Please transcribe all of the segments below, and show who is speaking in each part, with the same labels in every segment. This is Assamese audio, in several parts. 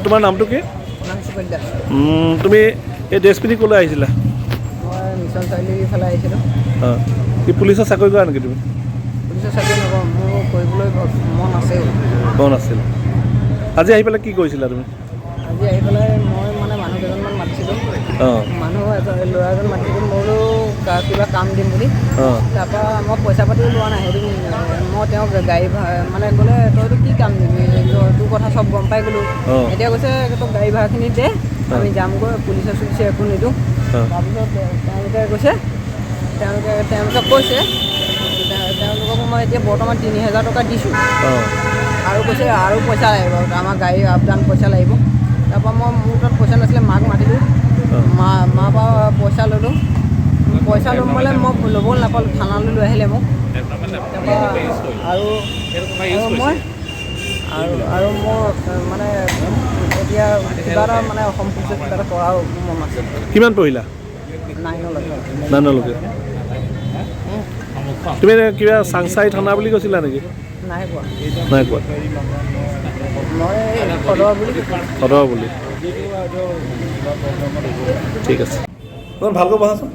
Speaker 1: তোমাৰ নামটো কি? তুমি এই ড্ৰেছ পিন্ধি ক'লৈ আহিছিলা?
Speaker 2: মই মিছন চাৰিআলিৰ ফালে আহিছিলোঁ।
Speaker 1: অঁ, কি পুলিচৰ চাকৰি কৰা নেকি তুমি?
Speaker 2: পুলিচৰ চাকৰি নকৰোঁ, মোৰ কৰিবলৈ মন আছেও।
Speaker 1: মন আছিল। আজি আহি পেলাই কি কৰিছিলা তুমি?
Speaker 2: আজি আহি পেলাই মই মানে মানুহ কেইজনমান মাতিছিলোঁ।
Speaker 1: অঁ,
Speaker 2: ল'ৰা এজন মাতিছিলোঁ, মই বোলো কিবা কাম দিম বুলি।
Speaker 1: অঁ,
Speaker 2: তাৰপৰা মই পইচা পাতিও লোৱা নাই, সেইটো মই তেওঁক গাড়ী মানে ক'লে তইতো কি কাম দিবি, তোৰ কথা চব গম পাই গ'লোঁ।
Speaker 1: অঁ,
Speaker 2: এতিয়া কৈছে তোক গাড়ী ভাড়াখিনি দে, আমি যামগৈ, পুলিচে চুলিচে একো নিদিওঁ।
Speaker 1: অঁ,
Speaker 2: তাৰপিছত তেওঁলোকে কৈছে তেওঁলোকক মই এতিয়া বৰ্তমান ৩,০০০ টকা দিছোঁ।
Speaker 1: অঁ,
Speaker 2: আৰু কৈছে আৰু পইচা লাগিব, আমাৰ গাড়ী আপ ডাউন পইচা লাগিব। তাৰপৰা মই মোৰ তাত পইচা নাছিলে, মাক মাতিলোঁ, মাৰ পৰা পইচা ল'লোঁ। পইচা ল'ম মানে মই ল'বলৈ নাপালোঁ, থানালৈ লৈ আহিলে মোক। তাৰপৰা আৰু মোৰ মানে এতিয়া কিবা এটা মানে অসম পুলিচত কিবা এটা কৰাৰ মন আছে।
Speaker 1: কিমান পঢ়িলা?
Speaker 2: 9লৈকে।
Speaker 1: 9লৈকে। তুমি কিবা চাংচাই থানা বুলি কৈছিলা নেকি?
Speaker 2: নাই পোৱা।
Speaker 1: নাই কোৱা।
Speaker 2: মই সদৰ বুলি
Speaker 1: সদৰ বুলি। ঠিক আছে। ভালকৈ বহাচোন,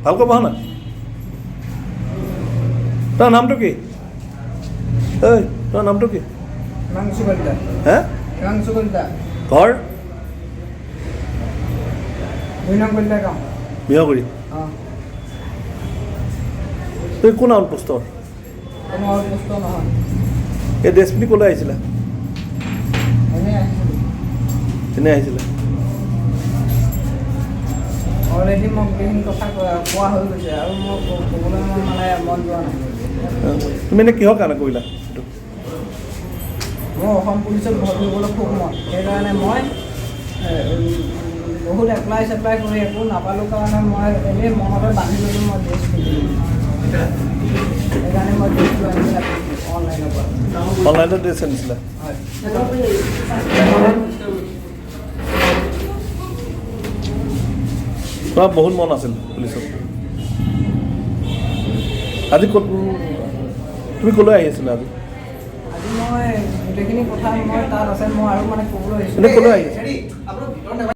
Speaker 1: ভালকৈ বহা না। তোমাৰ নামটো কি? ঐ, তোমাৰ নামটো কি?
Speaker 2: হিমাংশু কলিতা।
Speaker 1: হে?
Speaker 2: হিমাংশু কলিতা।
Speaker 1: ঘৰ?
Speaker 2: 2 নং কলিতা গাঁও।
Speaker 1: মিয়াগুৰি।
Speaker 2: অঁ।
Speaker 1: তুমি কোন আউটপোষ্টৰ?
Speaker 2: কোনো আউটপোষ্ট নহয়।
Speaker 1: এই ড্ৰেছ পিন্ধি ক'লৈ আহিছিলা?
Speaker 2: এনেই আহিছিলোঁ।
Speaker 1: এনেই আহিছিলা?
Speaker 2: অলৰেডি মোক গোটেইখিনি কথা কোৱা হৈ গৈছে আৰু মই ক'বলৈ মানে মন যোৱা নাই।
Speaker 1: তুমি এনেই কিহৰ কাৰণে কৰিলা এইটো?
Speaker 2: মোৰ অসম পুলিচত ভৰ্তি হ'বলৈ খুব মন, সেইকাৰণে মই বহুত এপ্লাই কৰি একো নাপালোঁ কাৰণে মই এনেই মনতে বান্ধি ল'লোঁ, মই ড্ৰেছ পিন্ধিলোঁ। সেইকাৰণে মই ড্ৰেছটো আনিছিলোঁ অনলাইনৰ পৰা।
Speaker 1: অনলাইনত ড্ৰেছ আনিছিলা?
Speaker 2: হয়।
Speaker 1: তোমাৰ বহুত মন আছিল পুলিচত। আজি ক'ত তুমি ক'লৈ আহি আছিলা আজি?
Speaker 2: আজি মই গোটেইখিনি কথা মই তাত আছে, মই আৰু মানে ক'বলৈ আহিছোঁ।
Speaker 1: এনেই ক'লৈ আহি আছিলা?